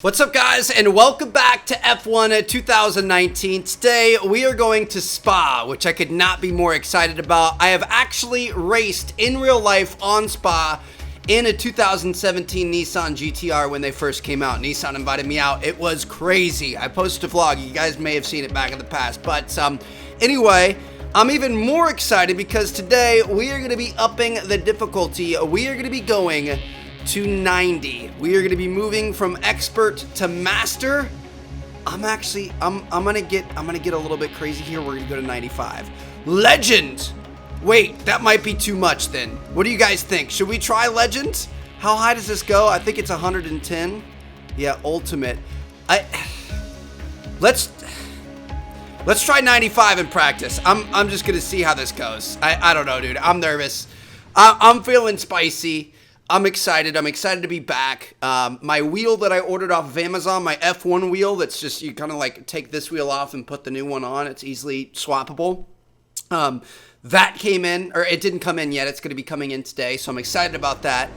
What's up, guys, and welcome back to F1 2019. Today we are going to Spa, which I could not be more excited about. I have actually raced in real life on Spa in a 2017 Nissan GTR when they first came out. Nissan invited me out. It was crazy. I posted a vlog. You guys may have seen it back in the past, but anyway, I'm even more excited because today we are going to be upping the difficulty. We are going to be going to 90. We are going to be moving from expert to master. I'm gonna get a little bit crazy here. We're gonna go to 95. Legend. Wait, that might be too much then. What do you guys think? Should we try legend? How high does this go? I think it's 110. Yeah, ultimate. Let's try 95 in practice. I'm just gonna see how this goes. I don't know, dude. I'm nervous. I'm feeling spicy. I'm excited to be back. My wheel that I ordered off of Amazon, my F1 wheel, that's just, you kind of like take this wheel off and put the new one on. It's easily swappable. That came in, or it didn't come in yet. It's going to be coming in today, so I'm excited about that.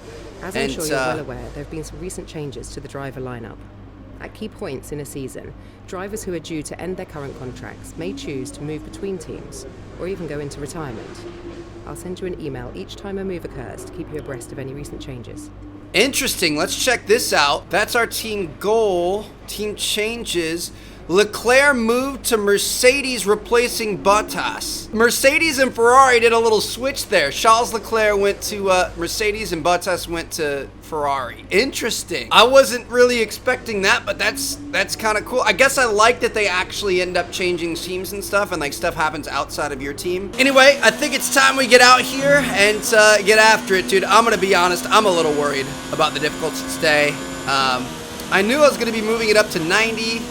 As I'm sure you're well aware, there have been some recent changes to the driver lineup. At key points in a season, drivers who are due to end their current contracts may choose to move between teams, or even go into retirement. I'll send you an email each time a move occurs to keep you abreast of any recent changes. Interesting. Let's check this out. That's our team goal. Team changes. Leclerc moved to Mercedes, replacing Bottas. Mercedes and Ferrari did a little switch there. Charles Leclerc went to Mercedes and Bottas went to Ferrari. Interesting. I wasn't really expecting that, but that's kind of cool. I guess I like that they actually end up changing teams and stuff, and like stuff happens outside of your team. Anyway, I think it's time we get out here and get after it, dude. I'm gonna be honest. I'm a little worried about the difficulty today. I knew I was gonna be moving it up to 90.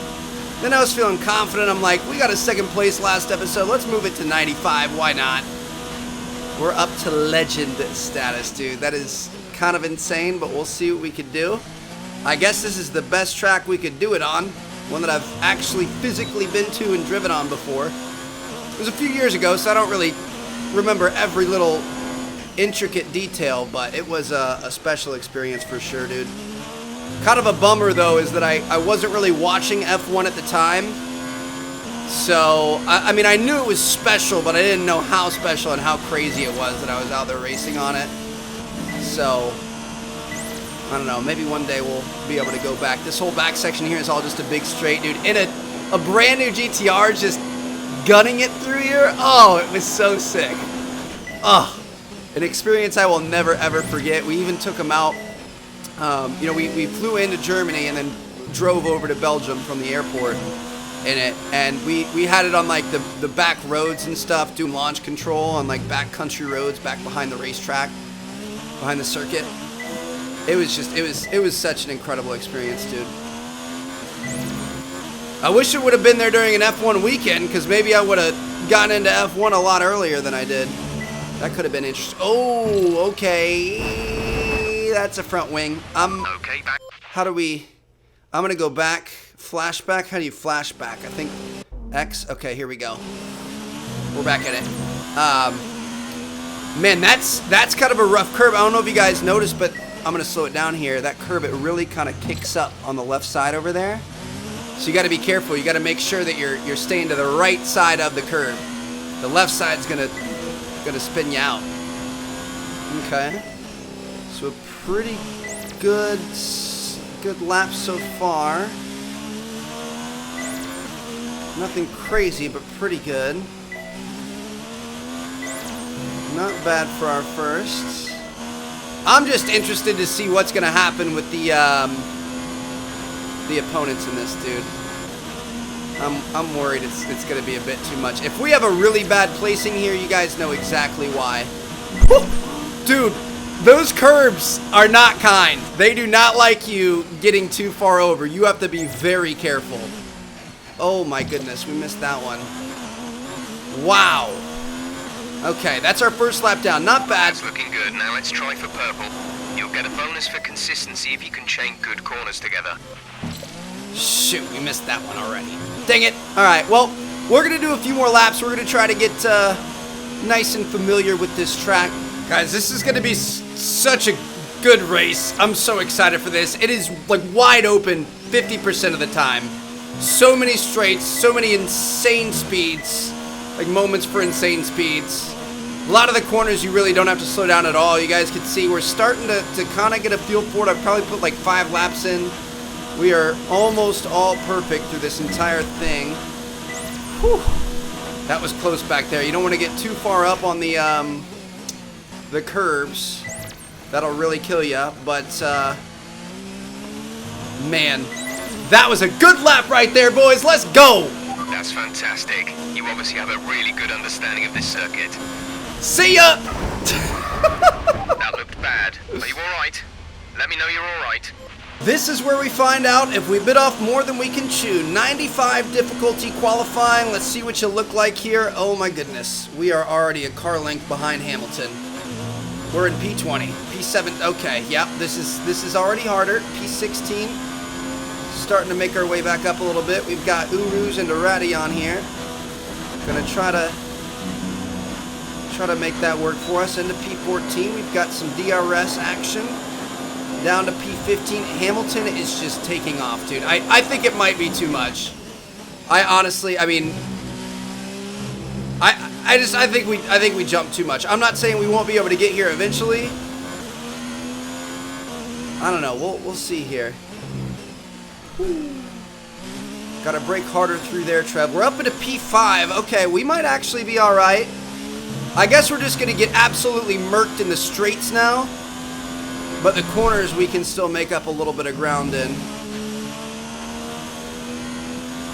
Then I was feeling confident. I'm like, we got a second place last episode. Let's move it to 95. Why not? We're up to legend status, dude. That is kind of insane, but we'll see what we could do. I guess this is the best track we could do it on. One that I've actually physically been to and driven on before. It was a few years ago, so I don't really remember every little intricate detail, but it was a special experience for sure, dude. Kind of a bummer, though, is that I wasn't really watching F1 at the time. So, I mean, I knew it was special, but I didn't know how special and how crazy it was that I was out there racing on it. So, I don't know. Maybe one day we'll be able to go back. This whole back section here is all just a big straight, dude. In a brand new GTR, just gunning it through here. Oh, it was so sick. Oh, an experience I will never, ever forget. We even took them out. You know, we flew into Germany and then drove over to Belgium from the airport in it, and we had it on like the back roads and stuff, doing launch control on like back country roads back behind the racetrack, behind the circuit. It was such an incredible experience, dude. I wish it would have been there during an F1 weekend, because maybe I would have gotten into F1 a lot earlier than I did. That could have been interesting. Oh, okay. That's a front wing. Okay, back. How do we... I'm going to go back. Flashback? How do you flashback? I think X. Okay, here we go. We're back at it. Man, that's kind of a rough curve. I don't know if you guys noticed, but I'm going to slow it down here. That curve, it really kind of kicks up on the left side over there. So you got to be careful. You got to make sure that you're staying to the right side of the curve. The left side's going to spin you out. Okay. So a pretty good lap so far. Nothing crazy, but pretty good. Not bad for our first. I'm just interested to see what's going to happen with the opponents in this, dude. I'm worried it's going to be a bit too much. If we have a really bad placing here, you guys know exactly why. Dude. Those curbs are not kind. They do not like you getting too far over. You have to be very careful. Oh my goodness, we missed that one. Wow. Okay, that's our first lap down. Not bad. That's looking good. Now let's try for purple. You'll get a bonus for consistency if you can chain good corners together. Shoot, we missed that one already. Dang it. All right, well, we're going to do a few more laps. We're going to try to get nice and familiar with this track. Guys, this is going to be such a good race. I'm so excited for this. It is like wide open 50% of the time. So many straights, so many insane speeds, like moments for insane speeds. A lot of the corners you really don't have to slow down at all. You guys can see we're starting to kind of get a feel for it. I've probably put like 5 laps in. We are almost all perfect through this entire thing. Whew. That was close back there. You don't want to get too far up on the curves. That'll really kill you. But, man, that was a good lap right there, boys. Let's go. That's fantastic. You obviously have a really good understanding of this circuit. See ya! That looked bad. Are you alright? Let me know you're alright. This is where we find out if we bit off more than we can chew. 95 difficulty qualifying. Let's see what you look like here. Oh my goodness. We are already a car length behind Hamilton. We're in P20. P7. Okay, yep. This is already harder. P16. Starting to make our way back up a little bit. We've got Uruz and Arati on here. Gonna try to make that work for us. Into P14. We've got some DRS action. Down to P15. Hamilton is just taking off, dude. I think it might be too much. I mean, I think we jumped too much. I'm not saying we won't be able to get here eventually. I don't know. We'll see here. Got to brake harder through there, Trev. We're up into P5. Okay, we might actually be all right. I guess we're just going to get absolutely murked in the straights now. But the corners we can still make up a little bit of ground in.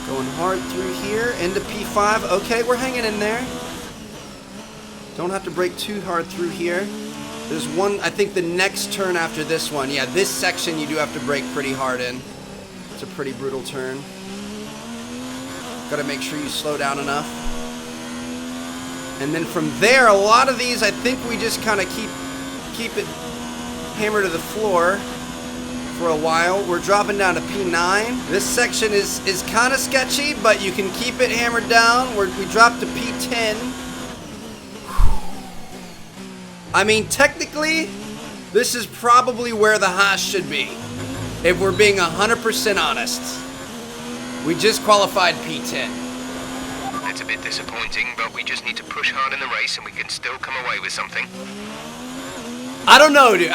Going hard through here into P5. Okay, we're hanging in there. Don't have to brake too hard through here. There's one, I think the next turn after this one. Yeah, this section you do have to brake pretty hard in. It's a pretty brutal turn. Got to make sure you slow down enough. And then from there, a lot of these, I think we just kind of keep it hammered to the floor for a while. We're dropping down to P9. This section is kind of sketchy, but you can keep it hammered down. We dropped to P10. I mean, technically, this is probably where the Haas should be, if we're being 100% honest. We just qualified P10. It's a bit disappointing, but we just need to push hard in the race and we can still come away with something. I don't know, dude.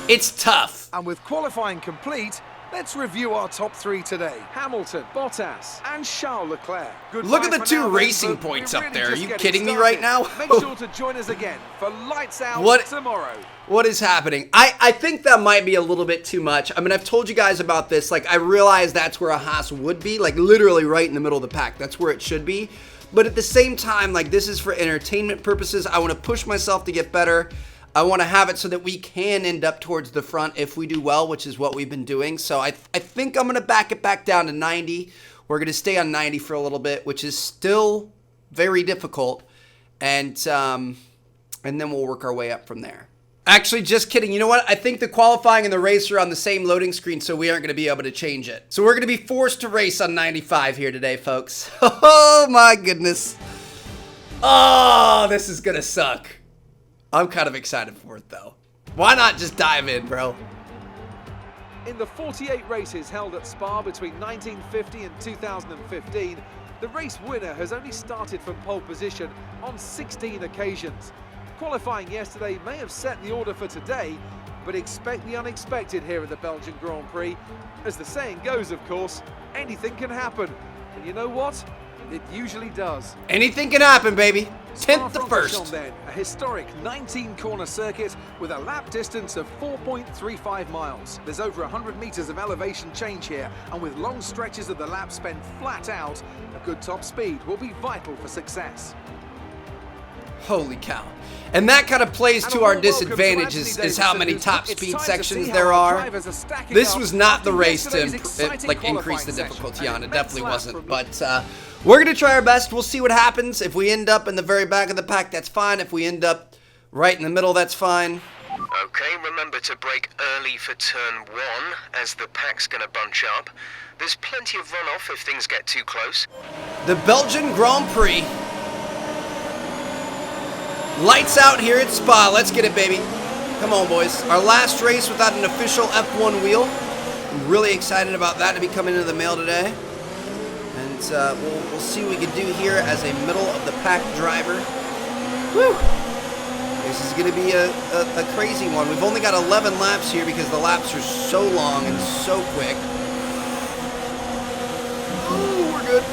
It's tough. And with qualifying complete, let's review our top 3 today. Hamilton, Bottas, and Charles Leclerc. Look at the 2 racing points up there. Are you kidding me right now? Make sure to join us again for Lights Out tomorrow. What is happening? I think that might be a little bit too much. I mean, I've told you guys about this. Like, I realize that's where a Haas would be. Like, literally right in the middle of the pack. That's where it should be. But at the same time, like, this is for entertainment purposes. I want to push myself to get better. I want to have it so that we can end up towards the front if we do well, which is what we've been doing. So I think I'm going to back it back down to 90. We're going to stay on 90 for a little bit, which is still very difficult. And then we'll work our way up from there. Actually, just kidding. You know what? I think the qualifying and the race are on the same loading screen, so we aren't going to be able to change it. So we're going to be forced to race on 95 here today, folks. Oh, my goodness. Oh, this is going to suck. I'm kind of excited for it, though. Why not just dive in, bro? In the 48 races held at Spa between 1950 and 2015, the race winner has only started from pole position on 16 occasions. Qualifying yesterday may have set the order for today, but expect the unexpected here at the Belgian Grand Prix. As the saying goes, of course, anything can happen. And you know what? It usually does. Anything can happen, baby. 10th to first. Then, a historic 19-corner circuit with a lap distance of 4.35 miles. There's over 100 meters of elevation change here, and with long stretches of the lap spent flat out, a good top speed will be vital for success. Holy cow. And that kind of plays to our disadvantage is how many top speed sections there are. This was not the race to increase the difficulty on. It definitely wasn't. But we're going to try our best. We'll see what happens. If we end up in the very back of the pack, that's fine. If we end up right in the middle, that's fine. Okay, remember to brake early for turn 1, as the pack's going to bunch up. There's plenty of runoff if things get too close. The Belgian Grand Prix. Lights out here at Spa. Let's get it, baby. Come on, boys. Our last race without an official F1 wheel. I'm really excited about that to be coming into the mail today. And we'll see what we can do here as a middle-of-the-pack driver. Woo! This is going to be a crazy one. We've only got 11 laps here because the laps are so long and so quick. Ooh, we're good.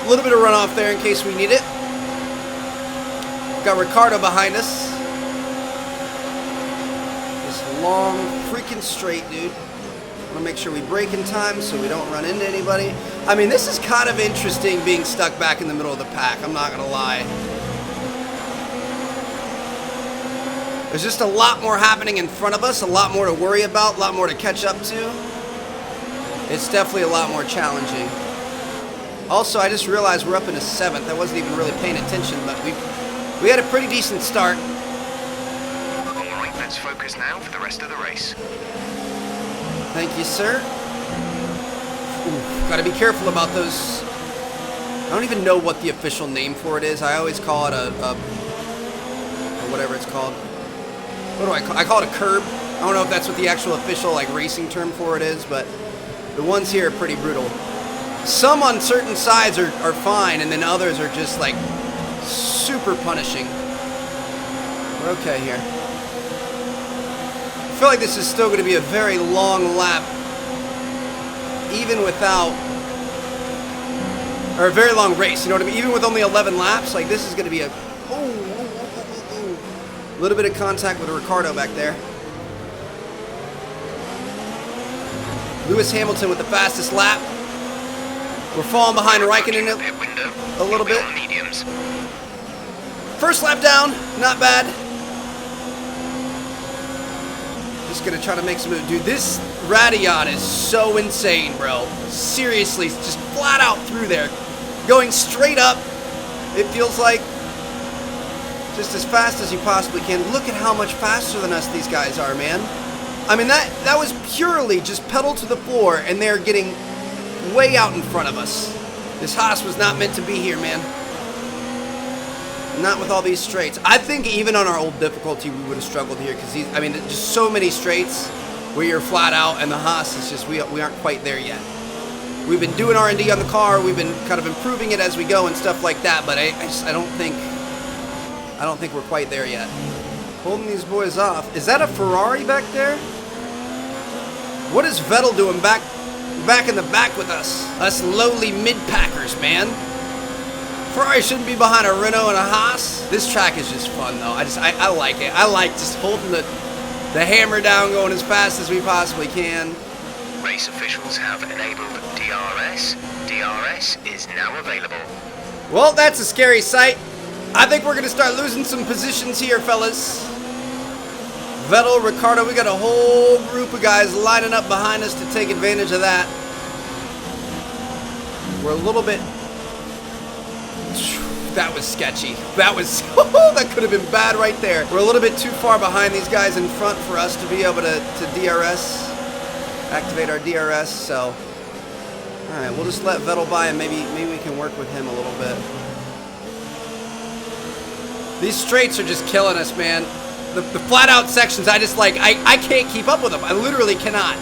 A little bit of runoff there in case we need it. Got Ricciardo behind us. This long freaking straight, dude. Want to make sure we brake in time so we don't run into anybody. I mean, this is kind of interesting being stuck back in the middle of the pack. I'm not going to lie. There's just a lot more happening in front of us, a lot more to worry about, a lot more to catch up to. It's definitely a lot more challenging. Also, I just realized we're up into 7th. I wasn't even really paying attention, but we had a pretty decent start. Alright, let's focus now for the rest of the race. Thank you, sir. Got to be careful about those. I don't even know what the official name for it is. I always call it a whatever it's called. What do I call it? I call it a curb. I don't know if that's what the actual official like racing term for it is, but the ones here are pretty brutal. Some on certain sides are fine, and then others are just like super punishing. We're okay here. I feel like this is still going to be a very long lap, even without, or a very long race, you know what I mean? Even with only 11 laps, like this is going to be a little bit of contact with Ricciardo back there. Lewis Hamilton with the fastest lap. We're falling behind Raikkonen a little bit. First lap down, not bad. Just gonna try to make some move. Dude, this Radeon is so insane, bro. Seriously, just flat out through there. Going straight up, it feels like. Just as fast as you possibly can. Look at how much faster than us these guys are, man. I mean, that was purely just pedal to the floor, and they're getting way out in front of us. This Haas was not meant to be here, man. Not with all these straights. I think even on our old difficulty, we would have struggled here, because I mean, just so many straights where you're flat out, and the Haas is just, we aren't quite there yet. We've been doing R&D on the car, we've been kind of improving it as we go and stuff like that, but I don't think we're quite there yet. Holding these boys off. Is that a Ferrari back there? What is Vettel doing back in the back with us? Us lowly mid-packers, man. Ferrari shouldn't be behind a Renault and a Haas. This track is just fun, though. I like it. I like just holding the hammer down, going as fast as we possibly can. Race officials have enabled DRS. DRS is now available. Well, that's a scary sight. I think we're going to start losing some positions here, fellas. Vettel, Ricciardo, we got a whole group of guys lining up behind us to take advantage of that. We're a little bit... That was sketchy. That was... that could have been bad right there. We're a little bit too far behind these guys in front for us to be able to DRS. Activate our DRS, so... Alright, we'll just let Vettel by and maybe we can work with him a little bit. These straights are just killing us, man. The flat out sections, I can't keep up with them. I literally cannot.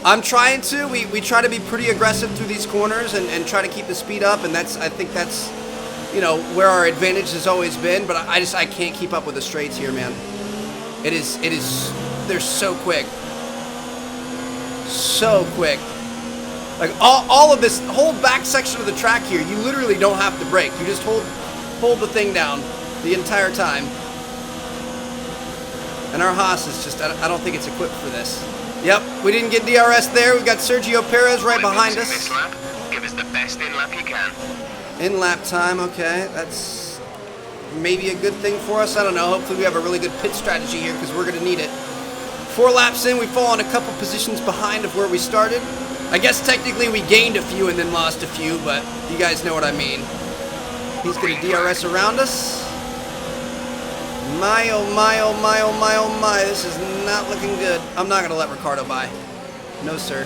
I'm trying to. We try to be pretty aggressive through these corners and try to keep the speed up, and I think that's, you know, where our advantage has always been, but I can't keep up with the straights here, man. They're so quick. So quick. Like all of this whole back section of the track here, you literally don't have to brake. You just hold the thing down the entire time. And our Haas is just, I don't think it's equipped for this. Yep, we didn't get DRS there. We've got Sergio Perez right behind us. This lap, give us the best in-lap you can. In-lap time, okay. That's maybe a good thing for us. I don't know. Hopefully we have a really good pit strategy here because we're going to need it. 4 laps in, we've fallen a couple positions behind of where we started. I guess technically we gained a few and then lost a few, but you guys know what I mean. He's going to DRS around us. My, oh my, oh my, oh my, oh my. This is not looking good. I'm not going to let Ricciardo by. No, sir.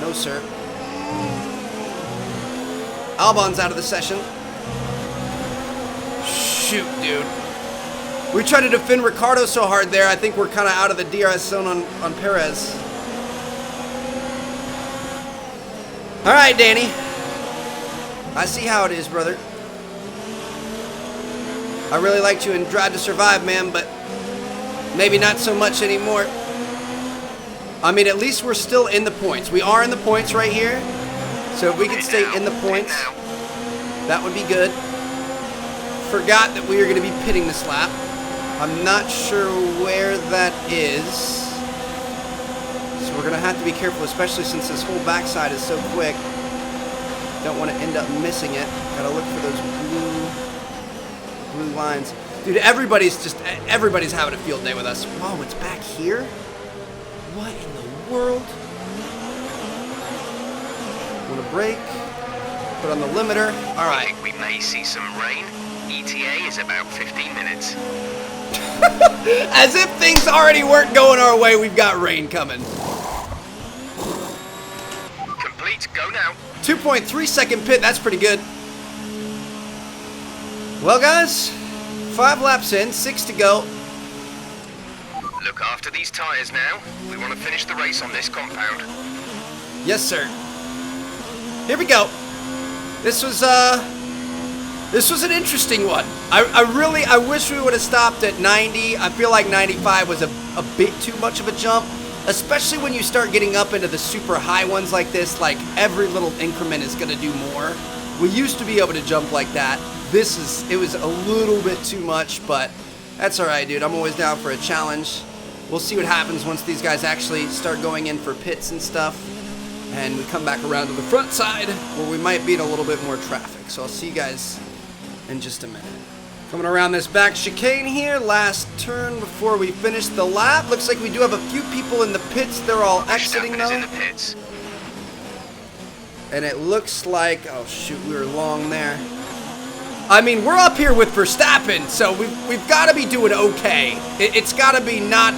No, sir. Albon's out of the session. Shoot, dude. We tried to defend Ricciardo so hard there. I think we're kind of out of the DRS zone on Perez. All right, Danny. I see how it is, brother. I really liked you in Drive to Survive, man, but maybe not so much anymore. I mean, at least we're still in the points. We are in the points right here. So if we could stay in the points, that would be good. Forgot that we were going to be pitting this lap. I'm not sure where that is. So we're going to have to be careful, especially since this whole backside is so quick. Don't want to end up missing it. Gotta look for those blue lines. Dude, everybody's having a field day with us. Whoa, it's back here? What in the world? Want to brake? Put on the limiter. All right. I think we may see some rain. ETA is about 15 minutes. As if things already weren't going our way, we've got rain coming. Complete, go now. 2.3 second pit, that's pretty good. Well, guys, 5 laps in, 6 to go. Look after these tires now. We want to finish the race on this compound. Yes, sir. Here we go. This was an interesting one. I wish we would have stopped at 90. I feel like 95 was a bit too much of a jump, especially when you start getting up into the super high ones like this. Like, every little increment is going to do more. We used to be able to jump like that. It was a little bit too much, but that's all right, dude. I'm always down for a challenge. We'll see what happens once these guys actually start going in for pits and stuff, and we come back around to the front side where we might beat a little bit more traffic. So I'll see you guys in just a minute. Coming around this back chicane here, last turn before we finish the lap. Looks like we do have a few people in the pits. They're all exiting Verstappen is in though. the pits. And it looks like, oh shoot, we were long there. I mean, we're up here with Verstappen, so we've got to be doing okay. It's got to be not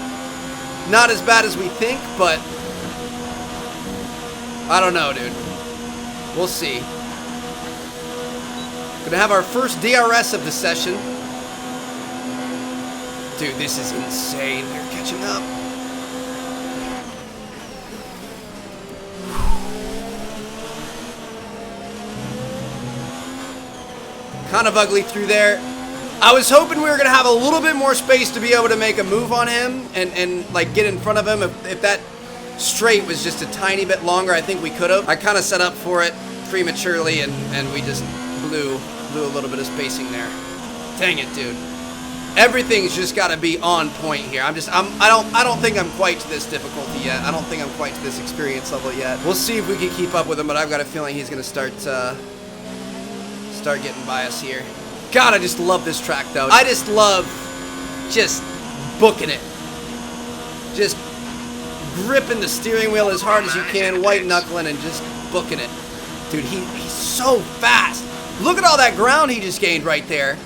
as bad as we think, but I don't know, dude. We'll see. Gonna have our first DRS of the session. Dude, this is insane. They're catching up. Kind of ugly through there. I was hoping we were gonna have a little bit more space to be able to make a move on him and like get in front of him. If that straight was just a tiny bit longer, I think we could have. I kind of set up for it prematurely and we just blew a little bit of spacing there. Dang it, dude. Everything's just got to be on point here. I don't think I'm quite to this difficulty yet. I don't think I'm quite to this experience level yet. We'll see if we can keep up with him, but I've got a feeling he's going to start getting by us here. God, I just love this track though. I just love just booking it. Just gripping the steering wheel as hard as you can, white knuckling and just booking it. Dude, he's so fast. Look at all that ground he just gained right there.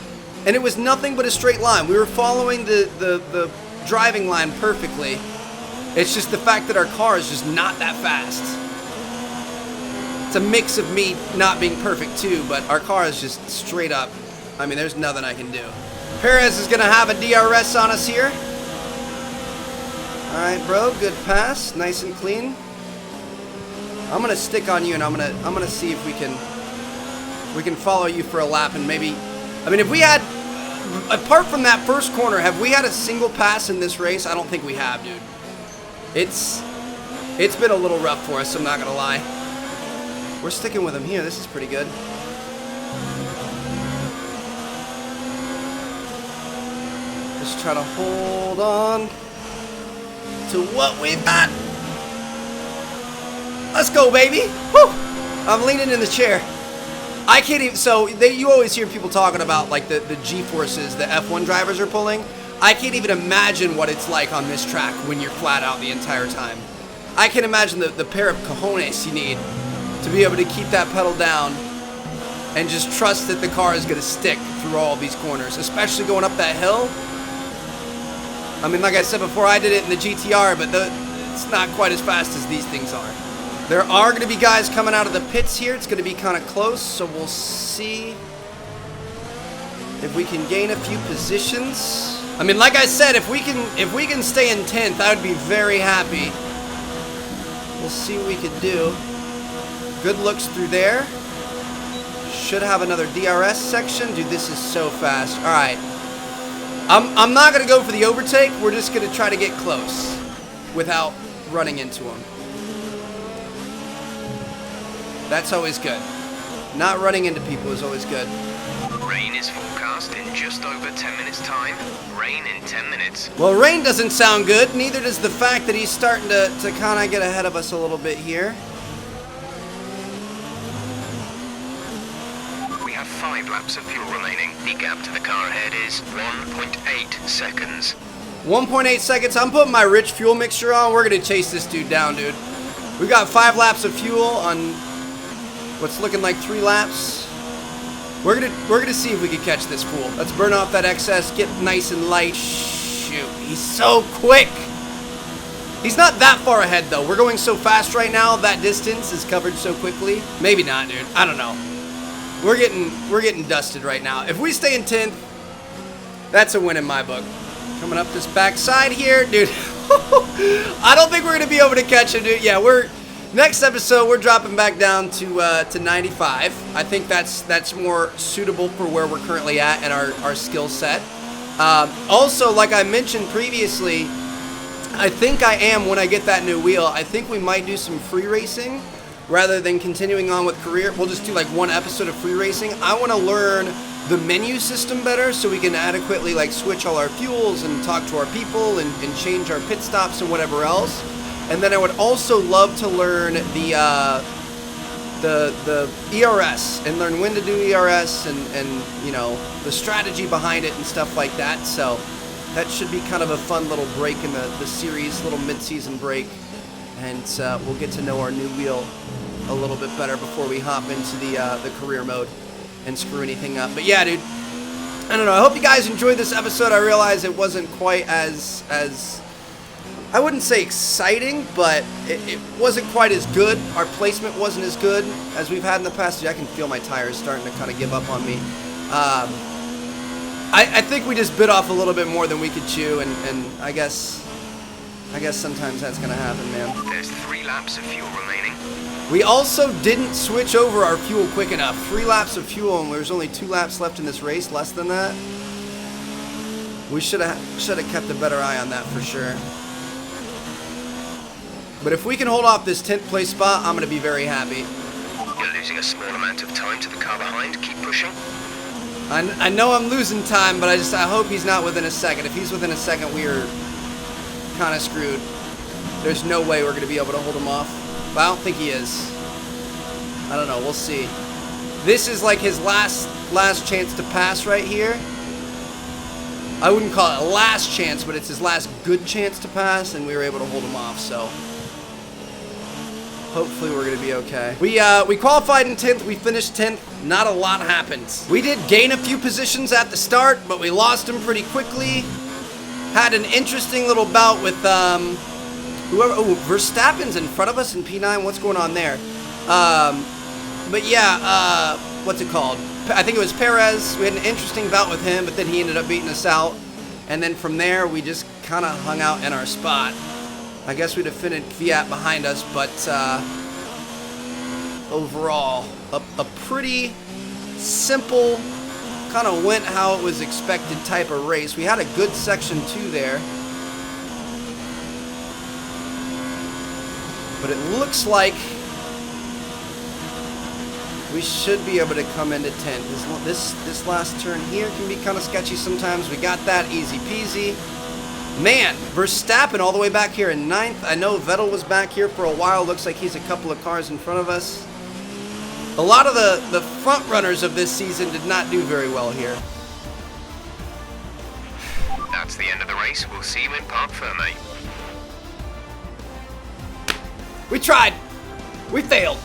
And it was nothing but a straight line. We were following the driving line perfectly. It's just the fact that our car is just not that fast. It's a mix of me not being perfect too, but our car is just straight up. I mean, there's nothing I can do. Perez is gonna have a DRS on us here. All right, bro, good pass, nice and clean. I'm gonna stick on you, and I'm gonna see if we can follow you for a lap, and maybe, I mean, if we had, apart from that first corner, have we had a single pass in this race? I don't think we have, dude. It's been a little rough for us, I'm not gonna lie. We're sticking with him here. This is pretty good. Just try to hold on to what we've got. Let's go, baby. Whew. I'm leaning in the chair. I can't even, so you always hear people talking about like the G-forces the F1 drivers are pulling. I can't even imagine what it's like on this track when you're flat out the entire time. I can imagine the pair of cojones you need to be able to keep that pedal down and just trust that the car is going to stick through all these corners, especially going up that hill. I mean, like I said before, I did it in the GTR, but it's not quite as fast as these things are. There are going to be guys coming out of the pits here. It's going to be kind of close, so we'll see if we can gain a few positions. I mean, like I said, if we can stay in 10th, I would be very happy. We'll see what we can do. Good looks through there. Should have another DRS section. Dude, this is so fast. All right. I'm not going to go for the overtake. We're just going to try to get close without running into him. That's always good. Not running into people is always good. Rain is forecast in just over 10 minutes' time. Rain in 10 minutes. Well, rain doesn't sound good. Neither does the fact that he's starting to kind of get ahead of us a little bit here. We have 5 laps of fuel remaining. The gap to the car ahead is 1.8 seconds. 1.8 seconds. I'm putting my rich fuel mixture on. We're going to chase this dude down, dude. We've got 5 laps of fuel on what's looking like 3 laps. We're gonna see if we can catch this fool. Let's burn off that excess, get nice and light. Shoot, he's so quick. He's not that far ahead though. We're going so fast right now, that distance is covered so quickly. Maybe not, dude. I don't know. We're getting dusted right now. If we stay in 10th, that's a win in my book. Coming up this backside here, dude. I don't think we're gonna be able to catch him, dude. Yeah, next episode, we're dropping back down to 95. I think that's more suitable for where we're currently at and our skill set. Also, like I mentioned previously, I think I am, when I get that new wheel, I think we might do some free racing rather than continuing on with career. We'll just do like 1 episode of free racing. I want to learn the menu system better so we can adequately like switch all our fuels and talk to our people and change our pit stops and whatever else. And then I would also love to learn the ERS and learn when to do ERS and you know, the strategy behind it and stuff like that. So that should be kind of a fun little break in the series, little mid-season break. And we'll get to know our new wheel a little bit better before we hop into the career mode and screw anything up. But yeah, dude, I don't know. I hope you guys enjoyed this episode. I realize it wasn't quite as I wouldn't say exciting, but it wasn't quite as good. Our placement wasn't as good as we've had in the past. I can feel my tires starting to kind of give up on me. I think we just bit off a little bit more than we could chew, and I guess sometimes that's gonna happen, man. There's 3 laps of fuel remaining. We also didn't switch over our fuel quick enough. 3 laps of fuel, and there's only 2 laps left in this race, less than that. We should have kept a better eye on that for sure. But if we can hold off this 10th place spot, I'm going to be very happy. You're losing a small amount of time to the car behind. Keep pushing. I know I'm losing time, but I hope he's not within a second. If he's within a second, we are kind of screwed. There's no way we're going to be able to hold him off. But I don't think he is. I don't know. We'll see. This is like his last chance to pass right here. I wouldn't call it a last chance, but it's his last good chance to pass, and we were able to hold him off, so hopefully we're going to be okay. We qualified in 10th. We finished 10th. Not a lot happened. We did gain a few positions at the start, but we lost them pretty quickly. Had an interesting little bout with Verstappen's in front of us in P9. What's going on there? But yeah, what's it called? I think it was Perez. We had an interesting bout with him, but then he ended up beating us out. And then from there, we just kind of hung out in our spot. I guess we'd have finished Fiat behind us, but overall, a pretty simple, kind of went how it was expected type of race. We had a good section 2 there. But it looks like we should be able to come into 10th. This last turn here can be kind of sketchy sometimes. We got that easy peasy. Man, Verstappen all the way back here in 9th. I know Vettel was back here for a while. Looks like he's a couple of cars in front of us. A lot of the front runners of this season did not do very well here. That's the end of the race. We'll see you in Parc Fermé. We tried. We failed.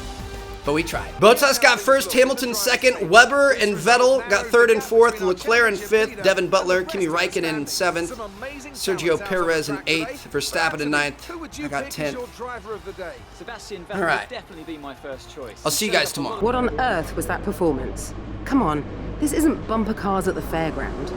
But we tried. Bottas got first, Hamilton second, Webber and Vettel got third and fourth, Leclerc in fifth, Devin Butler, Kimi Räikkönen in seventh, Sergio Perez in eighth, Verstappen in ninth. I got 10th. Sebastian All Vettel right. would definitely be my first choice. I'll see you guys tomorrow. What on earth was that performance? Come on, this isn't bumper cars at the fairground.